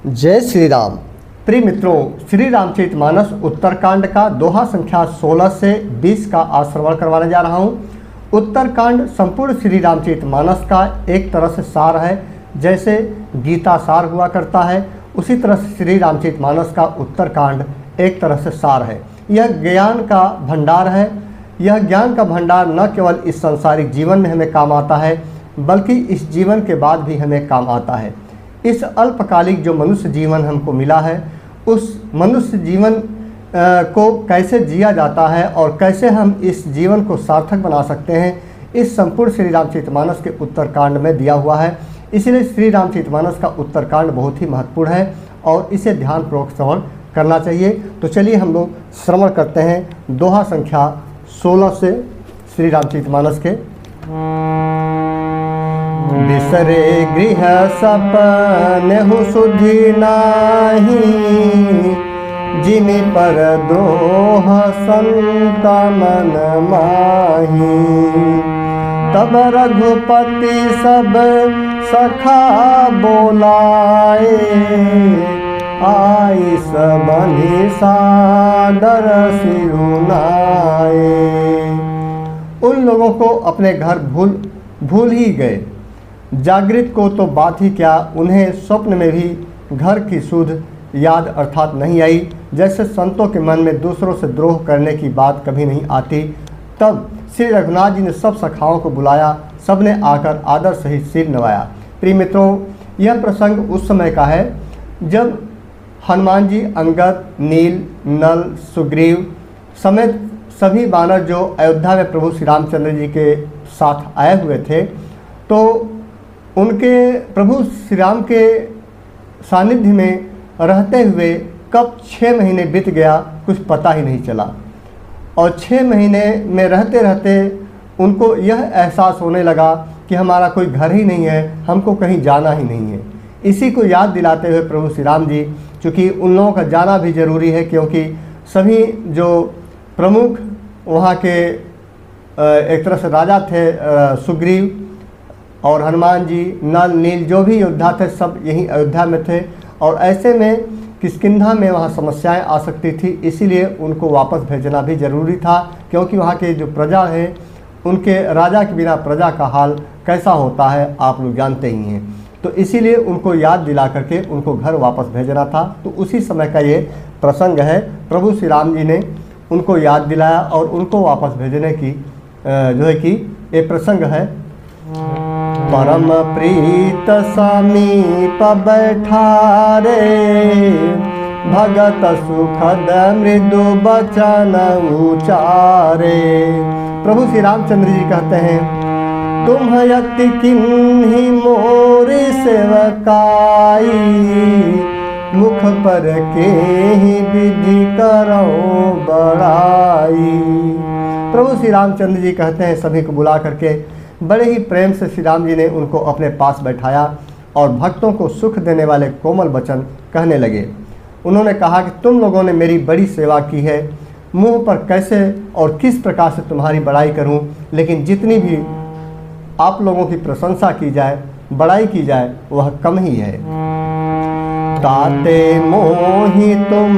जय श्री राम। प्रिय मित्रों, श्री रामचरितमानस उत्तरकांड का दोहा संख्या 16 से 20 का आज श्रवण करवाने जा रहा हूँ। उत्तरकांड संपूर्ण श्री रामचरितमानस का एक तरह से सार है। जैसे गीता सार हुआ करता है, उसी तरह से श्री रामचरितमानस का उत्तरकांड एक तरह से सार है। यह ज्ञान का भंडार है। यह ज्ञान का भंडार न केवल इस सांसारिक जीवन में हमें काम आता है, बल्कि इस जीवन के बाद भी हमें काम आता है। इस अल्पकालिक जो मनुष्य जीवन हमको मिला है, उस मनुष्य जीवन को कैसे जिया जाता है और कैसे हम इस जीवन को सार्थक बना सकते हैं, इस संपूर्ण श्री रामचरितमानस के उत्तरकांड में दिया हुआ है। इसलिए श्री रामचरितमानस का उत्तरकांड बहुत ही महत्वपूर्ण है और इसे ध्यानपूर्वक श्रवण करना चाहिए। तो चलिए हम लोग श्रवण करते हैं दोहा संख्या 16 से श्री रामचरितमानस के। बिसरे गृह सपने हु सुधि नाही, जिनि पर दोह संत मन माही। तब रघुपति सब सखा बोलाए, आई सबनि सादर सिरुनाए। उन लोगों को अपने घर भूल ही गए। जागृत को तो बात ही क्या, उन्हें स्वप्न में भी घर की सुध याद अर्थात नहीं आई। जैसे संतों के मन में दूसरों से द्रोह करने की बात कभी नहीं आती। तब श्री रघुनाथ जी ने सब सखाओं को बुलाया, सबने आकर आदर सहित सिर नवाया। प्रिय मित्रों, यह प्रसंग उस समय का है जब हनुमान जी, अंगद, नील, नल, सुग्रीव समेत सभी वानर जो अयोध्या में प्रभु श्री रामचंद्र जी के साथ आए हुए थे, तो उनके प्रभु श्री राम के सानिध्य में रहते हुए कब 6 महीने बीत गया कुछ पता ही नहीं चला। और 6 महीने में रहते रहते उनको यह एहसास होने लगा कि हमारा कोई घर ही नहीं है, हमको कहीं जाना ही नहीं है। इसी को याद दिलाते हुए प्रभु श्री राम जी, चूँकि उन लोगों का जाना भी जरूरी है, क्योंकि सभी जो प्रमुख वहाँ के एक तरह से राजा थे, सुग्रीव और हनुमान जी, नल, नील जो भी योद्धा थे, सब यहीं अयोध्या में थे। और ऐसे में किष्किंधा में वहाँ समस्याएं आ सकती थी, इसीलिए उनको वापस भेजना भी ज़रूरी था, क्योंकि वहाँ के जो प्रजा है, उनके राजा के बिना प्रजा का हाल कैसा होता है आप लोग जानते ही हैं। तो इसीलिए उनको याद दिला करके उनको घर वापस भेजना था। तो उसी समय का ये प्रसंग है। प्रभु श्री राम जी ने उनको याद दिलाया और उनको वापस भेजने की जो है कि ये प्रसंग है। परम प्रीत समीप बैठारे, भगत सुखद मृदु बचन उचारे। प्रभु श्री रामचंद्र जी कहते हैं, तुम यति किन्हीं मोरी सेवकाई, मुख पर के ही विधि करो बड़ाई। प्रभु श्री रामचंद्र जी कहते हैं, सभी को बुला करके बड़े ही प्रेम से श्री राम जी ने उनको अपने पास बैठाया और भक्तों को सुख देने वाले कोमल वचन कहने लगे। उन्होंने कहा कि तुम लोगों ने मेरी बड़ी सेवा की है, मुँह पर कैसे और किस प्रकार से तुम्हारी बड़ाई करूं, लेकिन जितनी भी आप लोगों की प्रशंसा की जाए, बड़ाई की जाए, वह कम ही है। ताते मोहि तुम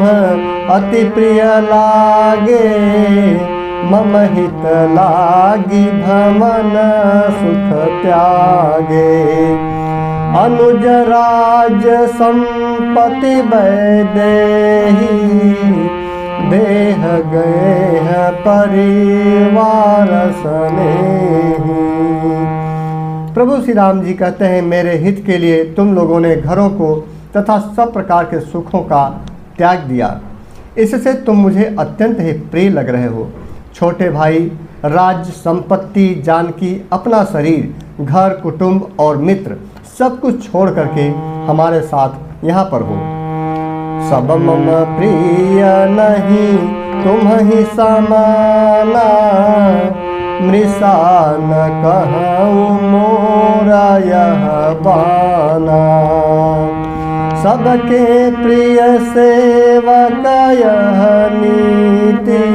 अति प्रिय लागे, मम हित लागी भमन सुख त्यागे। अनुज राज संपत्ति वैदेही, देह गए हैं परिवार स्नेही। प्रभु श्री राम जी कहते हैं, मेरे हित के लिए तुम लोगों ने घरों को तथा सब प्रकार के सुखों का त्याग दिया। इससे तुम मुझे अत्यंत ही प्रिय लग रहे हो। छोटे भाई, राज्य, संपत्ति, जानकी, अपना शरीर, घर, कुटुंब और मित्र सब कुछ छोड़ करके हमारे साथ यहाँ पर हो। सब मम प्रिय नहीं तुम ही समाना, मृषा न कहूँ मोरा यह बाना। सबके प्रिय सेवक यह नीति,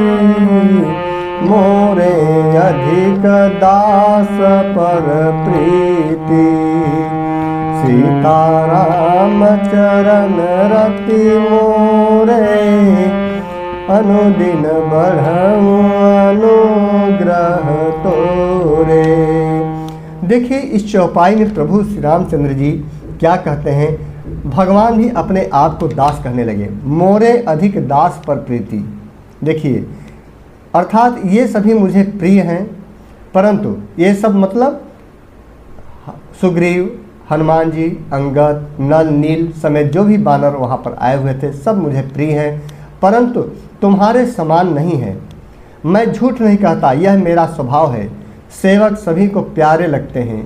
मोरे अधिक दास पर प्रीति। सीताराम चरण रति मोरे, अनुदिन बढ़ऊं अनुग्रह तोरे। देखिए इस चौपाई में प्रभु श्री रामचंद्र जी क्या कहते हैं, भगवान भी अपने आप को दास कहने लगे। मोरे अधिक दास पर प्रीति। देखिए अर्थात ये सभी मुझे प्रिय हैं, परंतु ये सब मतलब सुग्रीव, हनुमान जी, अंगद, नल, नील समेत जो भी वानर वहाँ पर आए हुए थे सब मुझे प्रिय हैं, परंतु तुम्हारे समान नहीं है। मैं झूठ नहीं कहता, यह मेरा स्वभाव है। सेवक सभी को प्यारे लगते हैं,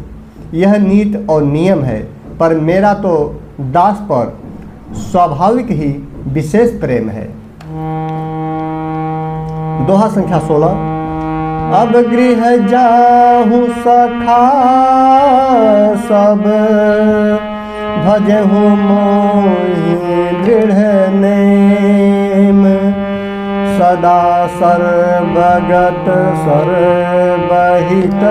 यह नीति और नियम है, पर मेरा तो दास पर स्वाभाविक ही विशेष प्रेम है। दोहा संख्या 16। अब गृह जाहूँ सखा सब, भजहूँ मोहि दृढ़ नेम, सदा सर्वगत सर्वहित,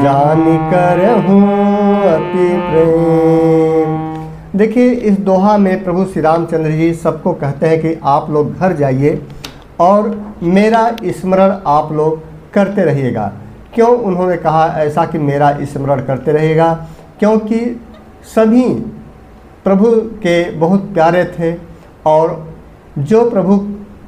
जानि करहूँ अति प्रेम। देखिए इस दोहा में प्रभु श्री रामचंद्र जी सबको कहते हैं कि आप लोग घर जाइए और मेरा स्मरण आप लोग करते रहिएगा। क्यों उन्होंने कहा ऐसा कि मेरा स्मरण करते रहिएगा? क्योंकि सभी प्रभु के बहुत प्यारे थे और जो प्रभु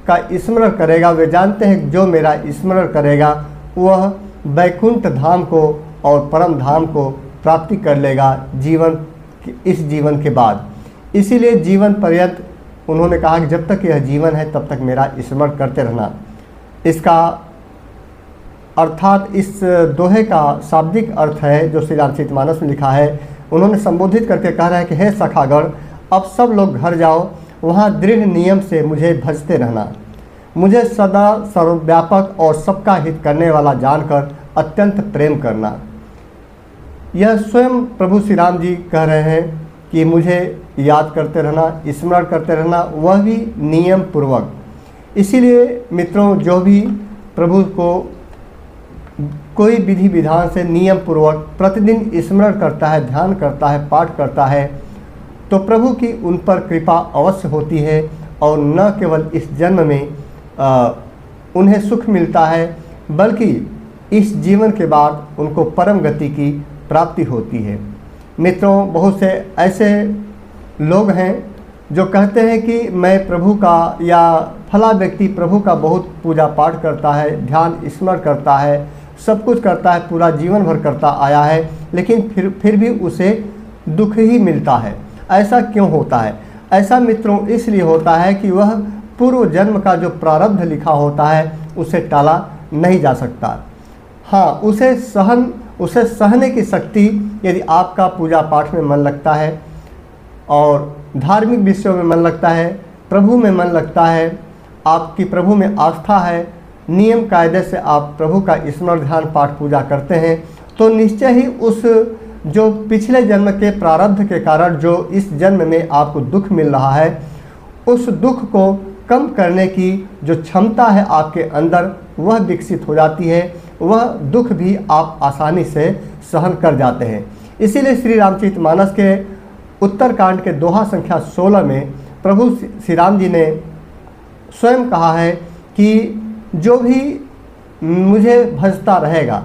का स्मरण करेगा वे जानते हैं जो मेरा स्मरण करेगा वह वैकुंठ धाम को और परम धाम को प्राप्ति कर लेगा इस जीवन के बाद। इसीलिए जीवन पर्यंत उन्होंने कहा कि जब तक यह जीवन है तब तक मेरा स्मरण करते रहना। इसका अर्थात इस दोहे का शाब्दिक अर्थ है जो श्री रामचरितमानस में लिखा है। उन्होंने संबोधित करके कह रहे हैं कि हे सखागण, अब सब लोग घर जाओ, वहाँ दृढ़ नियम से मुझे भजते रहना, मुझे सदा सर्वव्यापक और सबका हित करने वाला जानकर अत्यंत प्रेम करना। यह स्वयं प्रभु श्री राम जी कह रहे हैं कि मुझे याद करते रहना, स्मरण करते रहना, वह भी नियम पूर्वक। इसीलिए मित्रों जो भी प्रभु को कोई विधि विधान से नियम पूर्वक प्रतिदिन स्मरण करता है, ध्यान करता है, पाठ करता है, तो प्रभु की उन पर कृपा अवश्य होती है और न केवल इस जन्म में उन्हें सुख मिलता है बल्कि इस जीवन के बाद उनको परम गति की प्राप्ति होती है। मित्रों बहुत से ऐसे लोग हैं जो कहते हैं कि मैं प्रभु का या फला व्यक्ति प्रभु का बहुत पूजा पाठ करता है, ध्यान स्मरण करता है, सब कुछ करता है, पूरा जीवन भर करता आया है, लेकिन फिर भी उसे दुख ही मिलता है। ऐसा क्यों होता है? ऐसा मित्रों इसलिए होता है कि वह पूर्व जन्म का जो प्रारब्ध लिखा होता है उसे टाला नहीं जा सकता। हाँ, उसे सहने की शक्ति यदि आपका पूजा पाठ में मन लगता है और धार्मिक विषयों में मन लगता है, प्रभु में मन लगता है, आपकी प्रभु में आस्था है, नियम कायदे से आप प्रभु का स्मरण ध्यान पाठ पूजा करते हैं, तो निश्चय ही उस जो पिछले जन्म के प्रारब्ध के कारण जो इस जन्म में आपको दुख मिल रहा है, उस दुख को कम करने की जो क्षमता है आपके अंदर वह विकसित हो जाती है। वह दुख भी आप आसानी से सहन कर जाते हैं। इसीलिए श्री रामचरितमानस के उत्तरकांड के दोहा संख्या 16 में प्रभु श्री राम जी ने स्वयं कहा है कि जो भी मुझे भजता रहेगा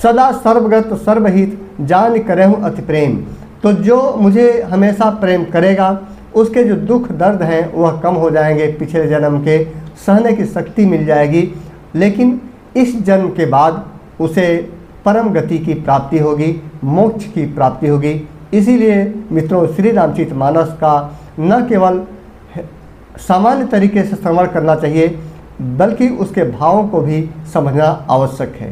सदा सर्वगत सर्वहित जान करहूँ अति प्रेम, तो जो मुझे हमेशा प्रेम करेगा उसके जो दुख दर्द हैं वह कम हो जाएंगे, पिछले जन्म के सहने की शक्ति मिल जाएगी, लेकिन इस जन्म के बाद उसे परम गति की प्राप्ति होगी, मोक्ष की प्राप्ति होगी। इसीलिए मित्रों श्री रामचरितमानस का न केवल सामान्य तरीके से श्रवण करना चाहिए बल्कि उसके भावों को भी समझना आवश्यक है।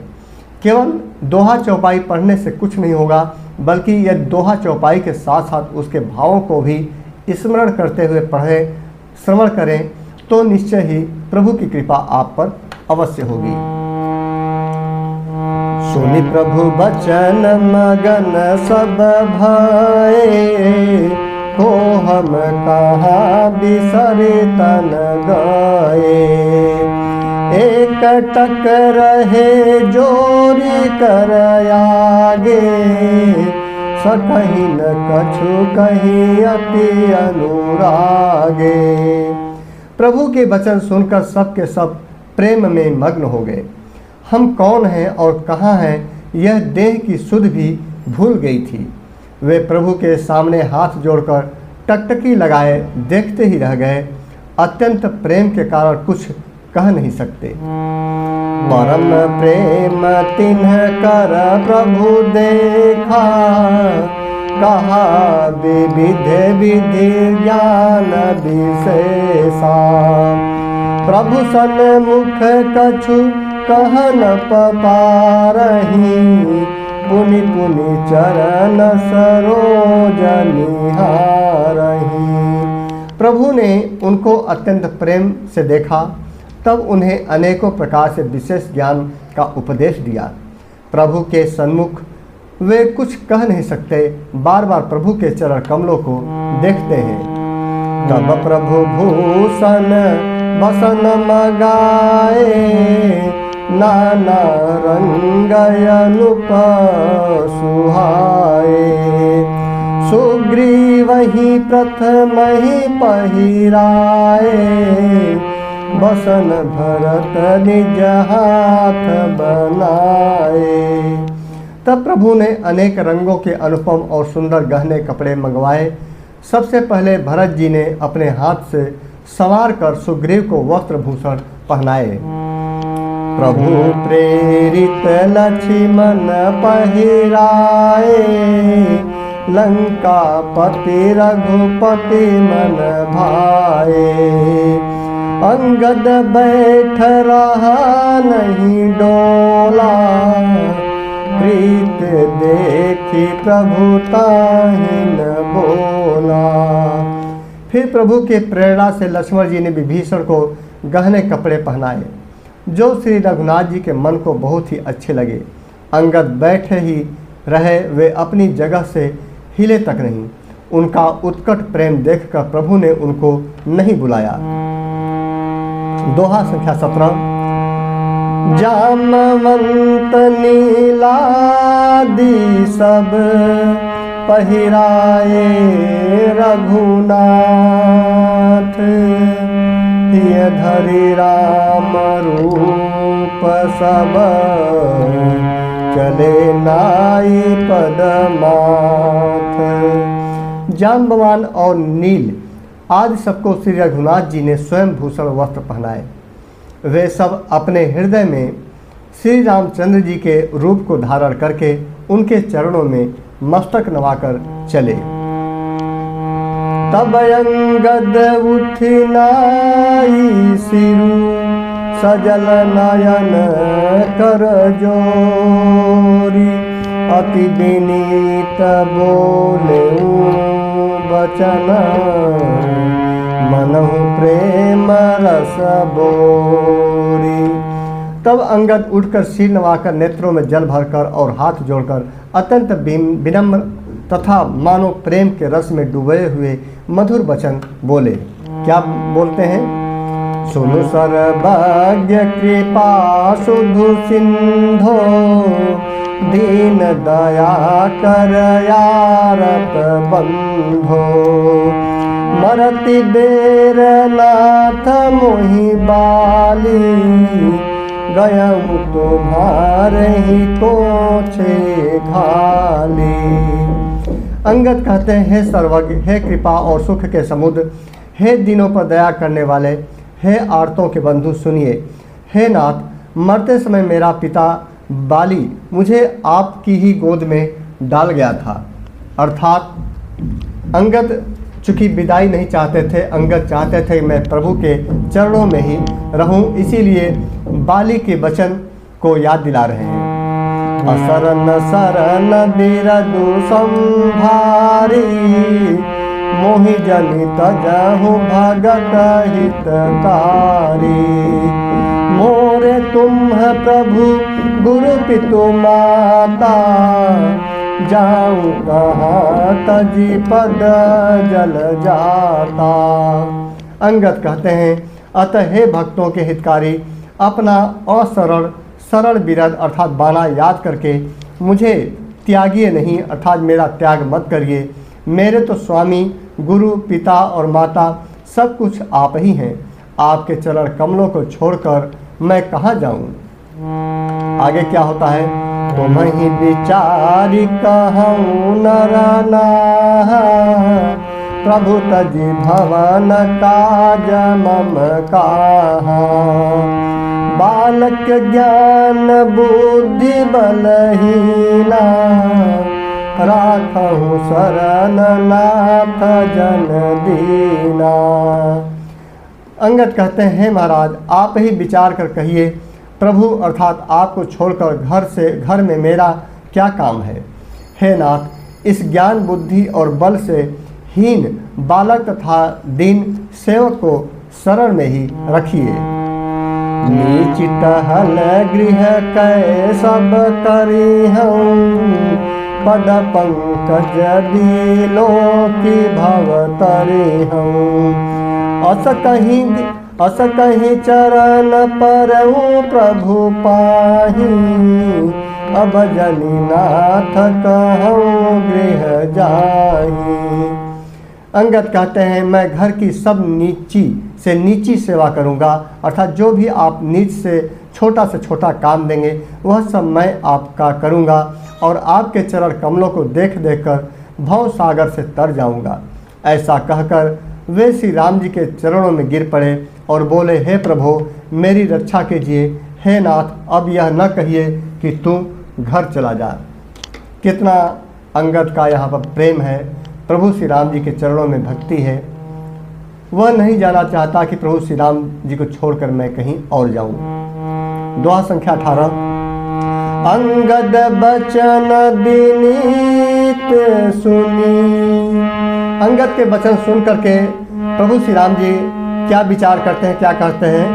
केवल दोहा चौपाई पढ़ने से कुछ नहीं होगा, बल्कि यह दोहा चौपाई के साथ साथ उसके भावों को भी स्मरण करते हुए पढ़ें, श्रवण करें, तो निश्चय ही प्रभु की कृपा आप पर अवश्य होगी। सुनि प्रभु बचन मगन सब भये, हो हम कहाँ बिसरे तन गए। एक टक रहे जोरी कर आगे, सकहि न कछु कहीं अति अनुरागे। प्रभु के वचन सुनकर सब के सब प्रेम में मग्न हो गए। हम कौन हैं और कहाँ हैं यह देह की सुध भी भूल गई थी। वे प्रभु के सामने हाथ जोड़कर टकटकी लगाए देखते ही रह गए। अत्यंत प्रेम के कारण कुछ कह नहीं सकते। परम प्रेम तिन्ह कर प्रभु देखा, कहा विविध विधि ज्ञान विशेषा। प्रभु सन्मुख कछु कह न पारही, पुनि पुनि चरण सरोज निहारही। प्रभु ने उनको अत्यंत प्रेम से देखा, तब उन्हें अनेकों प्रकार से विशेष ज्ञान का उपदेश दिया। प्रभु के सन्मुख वे कुछ कह नहीं सकते, बार बार प्रभु के चरण कमलों को देखते हैं। तब प्रभु भूषण बसन मगाए, नाना रंग अनुप सुहाए। सुग्रीव ही प्रथम ही पहिराए, बसन भरत निज हाथ बनाए। तब प्रभु ने अनेक रंगों के अनुपम और सुंदर गहने कपड़े मंगवाए। सबसे पहले भरत जी ने अपने हाथ से संवार कर सुग्रीव को वस्त्र भूषण पहनाए। प्रभु प्रेरित लक्ष्मण पहिराए, लंका पति रघुपति मन भाए। अंगद बैठ रहा नहीं डोला, प्रीत देखी प्रभु ताहि न बोला। फिर प्रभु के प्रेरणा से लक्ष्मण जी ने विभीषण को गहने कपड़े पहनाए, जो श्री रघुनाथ जी के मन को बहुत ही अच्छे लगे। अंगद बैठे ही रहे, वे अपनी जगह से हिले तक नहीं। उनका उत्कट प्रेम देखकर प्रभु ने उनको नहीं बुलाया। दोहा संख्या 17। जामवंत नीलादि सब पहिराए रघुनाथ, हिय धरि राम रूप सब चले नाई पदमाथ। जाम्बवान और नील आज सबको श्री रघुनाथ जी ने स्वयं भूषण वस्त्र पहनाए। वे सब अपने हृदय में श्री रामचंद्र जी के रूप को धारण करके उनके चरणों में मस्तक नवाकर चले। तब अंगद उठी नाई सिरु, सजल नयन कर जोरी। अति विनीत बोले वचन, मनहु प्रेम रस बोरी। तब अंगद उठकर सिर नवाकर, नेत्रों में जल भरकर और हाथ जोड़कर अत्यंत विनम्र तथा मानो प्रेम के रस में डूबे हुए मधुर वचन बोले। क्या बोलते हैं? सुनु सर्वज्ञ कृपा सुधु सिंधो, दीन दया कर यारत बंधो। मरति बेर नाथ मोहि बाली, गयऊ तुम्हारे ही कोछे घाली। अंगद कहते हैं, हे सर्वज्ञ, हे कृपा और सुख के समुद्र, हे दिनों पर दया करने वाले, हे आर्तों के बंधु, सुनिए। हे नाथ, मरते समय मेरा पिता बाली मुझे आपकी ही गोद में डाल गया था। अर्थात अंगद चूँकि विदाई नहीं चाहते थे, अंगद चाहते थे मैं प्रभु के चरणों में ही रहूं, इसीलिए बाली के वचन को याद दिला रहे हैं। असरन सरन बिरदु संभारी, मोहि जनित जहु भगत हितकारी। मोरे तुम प्रभु गुरु पितु माता, जाऊं कहाँ तजी पद जल जाता। अंगद कहते हैं, अतः हे भक्तों के हितकारी, अपना सरल बिरद अर्थात बाला याद करके मुझे त्यागिए नहीं, अर्थात मेरा त्याग मत करिए। मेरे तो स्वामी, गुरु, पिता और माता सब कुछ आप ही हैं। आपके चरण कमलों को छोड़कर मैं कहाँ जाऊँ। आगे क्या होता है, तुम ही विचारी कहूँ नर नाहा, प्रभु तजी भवन काज मम काहा। बालक ज्ञान बुद्धि बलहीना, राखहु शरण नाथ जन दीना। अंगद कहते हैं, महाराज आप ही विचार कर कहिए, प्रभु अर्थात आपको छोड़कर घर में मेरा क्या काम है। हे नाथ, इस ज्ञान बुद्धि और बल से हीन बालक तथा दीन सेवक को शरण में ही रखिए। नीच टहल गृह कै सब करी हूँ, पद पंकज दिलो की भवतरी हूँ। अस कहीं चरण परऊँ प्रभु पाही, अब जनी नाथ कहूँ गृह जाही। अंगद कहते हैं, मैं घर की सब नीची से नीची सेवा करूंगा, अर्थात जो भी आप नीच से छोटा काम देंगे वह सब मैं आपका करूंगा और आपके चरण कमलों को देख कर भव सागर से तर जाऊंगा। ऐसा कहकर वे श्री राम जी के चरणों में गिर पड़े और बोले, हे प्रभु मेरी रक्षा कीजिए। हे नाथ, अब यह न कहिए कि तू घर चला जा। कितना अंगद का यहाँ पर प्रेम है, प्रभु श्री राम जी के चरणों में भक्ति है। वह नहीं जाना चाहता कि प्रभु श्री राम जी को छोड़कर मैं कहीं और जाऊं। दोहा संख्या 18। अंगद बचन विनीत सुनी। अंगद के वचन सुन करके प्रभु श्री राम जी क्या विचार करते हैं, क्या कहते हैं।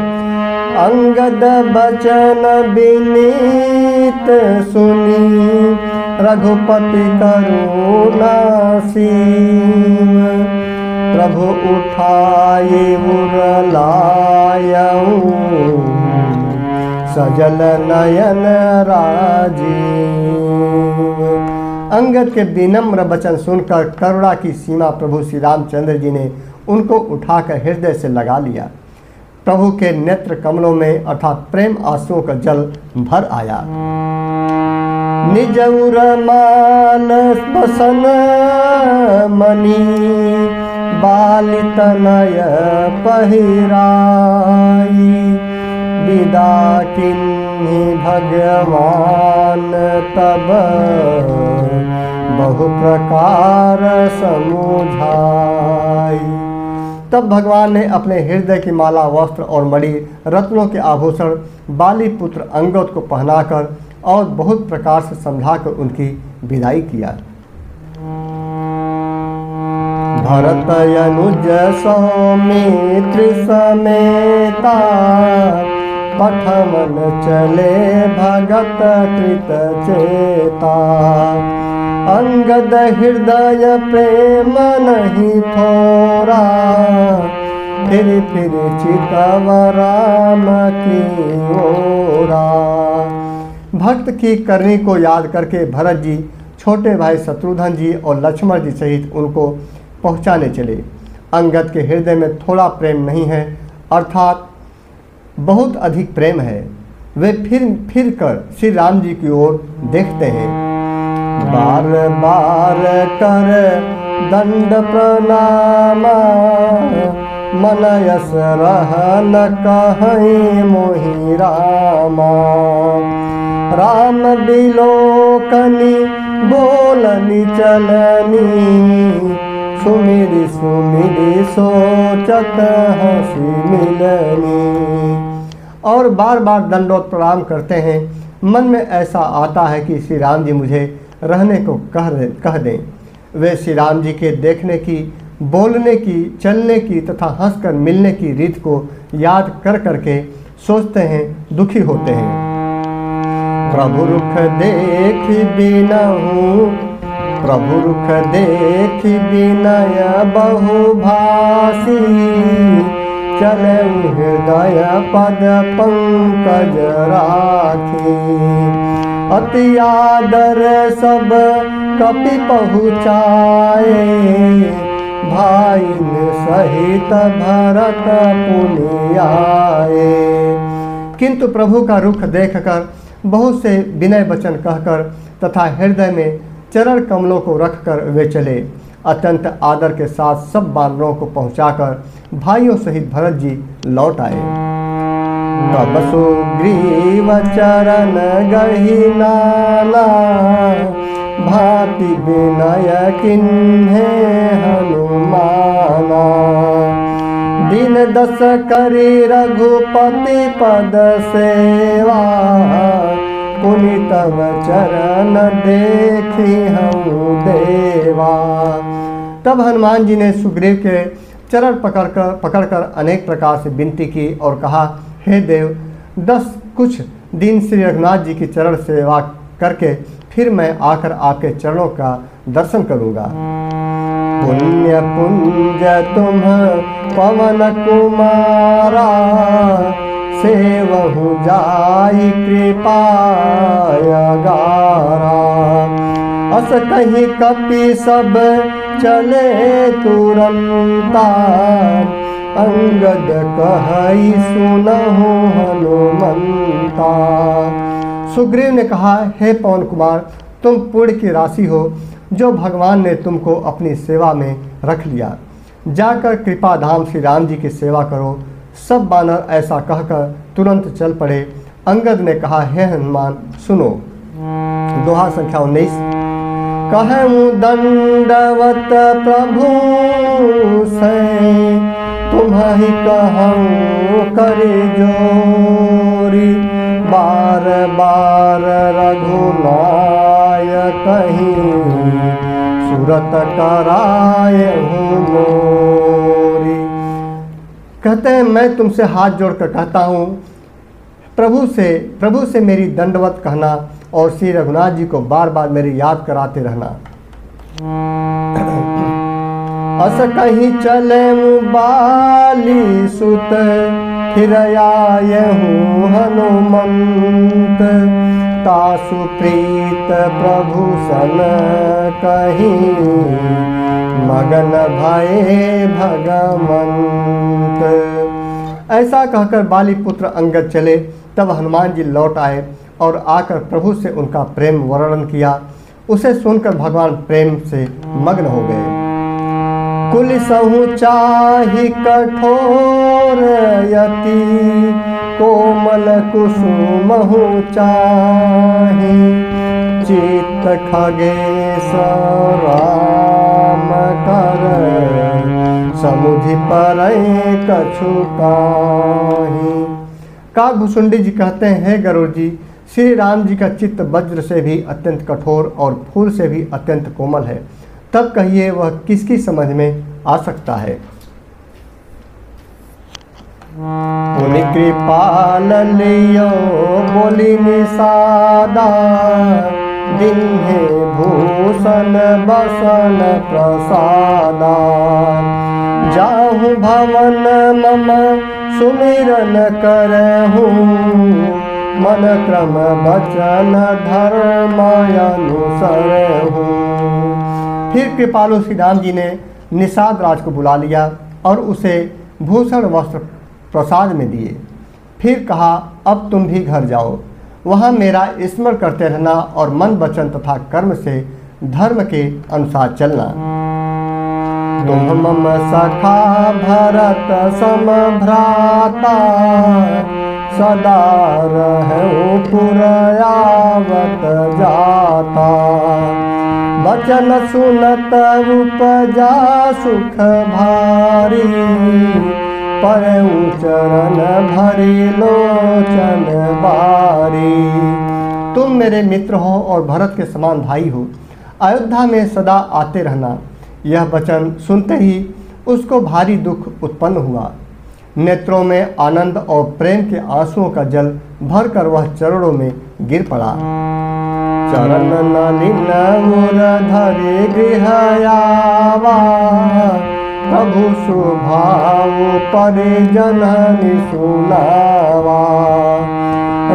अंगद बचन विनीत सुनी, रघुपति करुणा सीम। प्रभु उठाए उर लायऊ, सजल नयन राजीव। अंगद के विनम्र वचन सुनकर करुणा की सीमा प्रभु श्री रामचंद्र जी ने उनको उठाकर हृदय से लगा लिया। प्रभु के नेत्र कमलों में अर्थात प्रेम आंसुओं का जल भर आया। निज उर मानस बसन मणि, बालित नय पहिराई। विदा किन्हि भगवान तब, बहु प्रकार समुझाई। तब भगवान ने अपने हृदय की माला, वस्त्र और मणि रत्नों के आभूषण बाली पुत्र अंगद को पहनाकर और बहुत प्रकार से समझाकर उनकी विदाई किया। भरत अनुज सौमित्र समेता, पठमन चले भगत कृत चेता। अंगद हृदय प्रेम नहीं थोरा, फिर चितव राम की ओरा। भक्त की करनी को याद करके भरत जी छोटे भाई शत्रुघ्न जी और लक्ष्मण जी सहित उनको पहुंचाने चले। अंगद के हृदय में थोड़ा प्रेम नहीं है, अर्थात बहुत अधिक प्रेम है। वे फिर कर श्री राम जी की ओर देखते हैं। बार बार कर दंड प्रणामा, मन यस रहन कहीं मोहि रामा। राम बिलोकनी बोलनी चलनी, सुमिरि सुमिरि सोचत हंसी मिलनी। और बार बार दंडोत प्रणाम करते हैं। मन में ऐसा आता है कि श्री राम जी मुझे रहने को कह दें। वे श्री राम जी के देखने की, बोलने की, चलने की तथा हंसकर मिलने की रीत को याद कर करके सोचते हैं, दुखी होते हैं। प्रभु रुख देख बिनहु, प्रभु रुख देख बिनय बहुभासी। चले हृदय पद पंकज राखी, अति आदर सब कपि पहुँचाए, भाई सहित भरत पुनि आए। किंतु प्रभु का रुख देखकर बहुत से विनय वचन कहकर तथा हृदय में चरण कमलों को रखकर वे चले। अत्यंत आदर के साथ सब बानरों को पहुंचाकर भाइयों सहित भरत जी लौट आए। तब सुग्रीव चरण गहि नाना, भांति विनय किन्हे हनुमाना। दिन 10 करी रघुपति पद सेवा, पुनि तव चरण देखी हम देवा। तब हनुमान जी ने सुग्रीव के चरण पकड़कर अनेक प्रकार से विनती की और कहा, हे देव, 10 कुछ दिन श्री रघुनाथ जी की चरण सेवा करके फिर मैं आकर आपके चरणों का दर्शन करूंगा। पुण्य पुंज तुम पवन कुमारा, सेवहु जाई कृपायगारा। अस कहीं कपि सब चले तुरंता, अंगद कहई सुनहु हनुमंता। सुग्रीव ने कहा, हे पवन कुमार, तुम पुण्य की राशि हो जो भगवान ने तुमको अपनी सेवा में रख लिया। जाकर कृपा धाम श्री राम जी की सेवा करो। सब बानर ऐसा कहकर तुरंत चल पड़े। अंगद ने कहा, हे हनुमान सुनो। दोहा संख्या 19। कहूँ दंडवत प्रभु से, तुम्हि कहूँ करि जोरी। बार बार रघुनाय कहीं, सुरत करायहु मोरी। कहते हैं, मैं तुमसे हाथ जोड़कर कहता हूँ, प्रभु से मेरी दंडवत कहना और श्री रघुनाथ जी को बार बार मेरी याद कराते रहना। अस कहीं चले बाली सुत, फिर आयहु हनुमंत। तासु प्रीत प्रभु सन कहीं, मगन भये भगवंत। ऐसा कहकर बाली पुत्र अंगद चले। तब हनुमान जी लौट आए और आकर प्रभु से उनका प्रेम वर्णन किया। उसे सुनकर भगवान प्रेम से मग्न हो गए। कुलिसहु चाहि कठोर यति, कोमल कुसुमहु चाहि। चित्त खगेश राम कर, समुझि परई कछु काहि। काकभुसुंडी जी कहते हैं, हे गरुड़ जी, श्री राम जी का चित्त वज्र से भी अत्यंत कठोर और फूल से भी अत्यंत कोमल है। तब कहिए वह किसकी समझ में आ सकता है। पुनि कृपाल लियो बोली निषादा, दिन्हे भूषण बसन प्रसादा। जाहु भवन मम सुमिरन करहूँ, मन क्रम बचन धर्म अनुसरहूँ। फिर कृपालु श्री राम जी ने निषाद राज को बुला लिया और उसे भूषण वस्त्र प्रसाद में दिए। फिर कहा, अब तुम भी घर जाओ, वहाँ मेरा स्मरण करते रहना और मन वचन तथा कर्म से धर्म के अनुसार चलना। तुम मम सखा भरत सम भ्राता, सदा रहूं पुरयावत जाता। वचन सुनत उपजा सुख भारी, परऊ चरण भरी लोचन बारी। तुम मेरे मित्र हो और भरत के समान भाई हो। अयोध्या में सदा आते रहना। यह वचन सुनते ही उसको भारी दुख उत्पन्न हुआ। नेत्रों में आनंद और प्रेम के आंसुओं का जल भरकर वह चरणों में गिर पड़ा। चरण नलिन उर धरे गृह आवा, प्रभु सुभाव परिजन सुनावा।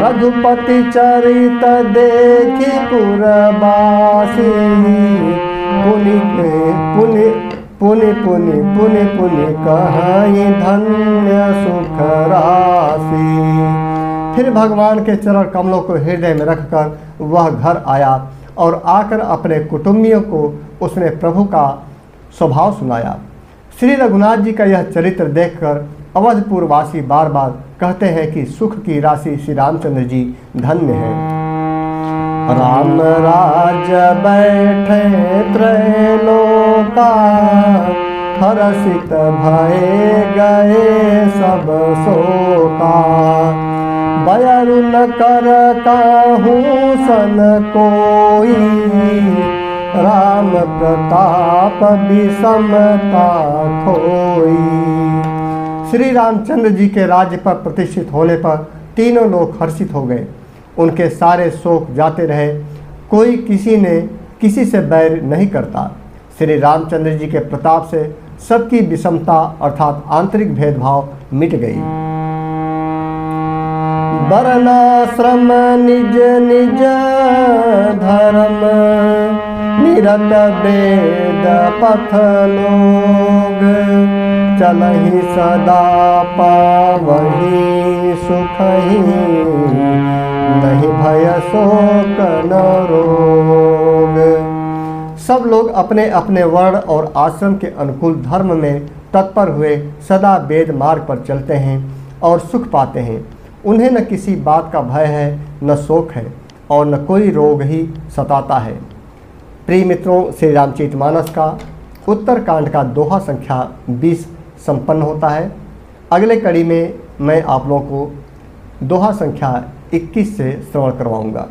रघुपति चरित देखी पुरबासी, पुनि पुनि पुनि पुनि पुनि पुनि कहीं धन्य सुख राशि। फिर भगवान के चरण कमलों को हृदय में रखकर वह घर आया और आकर अपने कुटुंबियों को उसने प्रभु का स्वभाव सुनाया। श्री रघुनाथ जी का यह चरित्र देखकर अवधपुर वासी बार बार कहते हैं कि सुख की राशि श्री रामचंद्र जी धन्य हैं। राम राज बैठे त्रैलोका, हर्षित भये गए सब शोका। बयरु न कर काहू सन कोई, राम प्रताप विषमता खोई। श्री रामचंद्र जी के राज्य पर प्रतिष्ठित होने पर तीनों लोग हर्षित हो गए। उनके सारे शोक जाते रहे, कोई किसी से बैर नहीं करता। श्री रामचंद्र जी के प्रताप से सबकी विषमता अर्थात आंतरिक भेदभाव मिट गई। वर्णाश्रम निज निज धर्म, निरत वेद पथ लोग। चलहि सदा पावहि सुख ही, नहीं भय शोक न रोग। सब लोग अपने अपने वर्ण और आश्रम के अनुकूल धर्म में तत्पर हुए सदा वेद मार्ग पर चलते हैं और सुख पाते हैं। उन्हें न किसी बात का भय है, न शोक है और न कोई रोग ही सताता है। प्रिय मित्रों, श्री रामचरितमानस का उत्तरकांड का दोहा संख्या 20 संपन्न होता है। अगले कड़ी में मैं आप लोगों को दोहा संख्या 21 से श्रवण करवाऊंगा।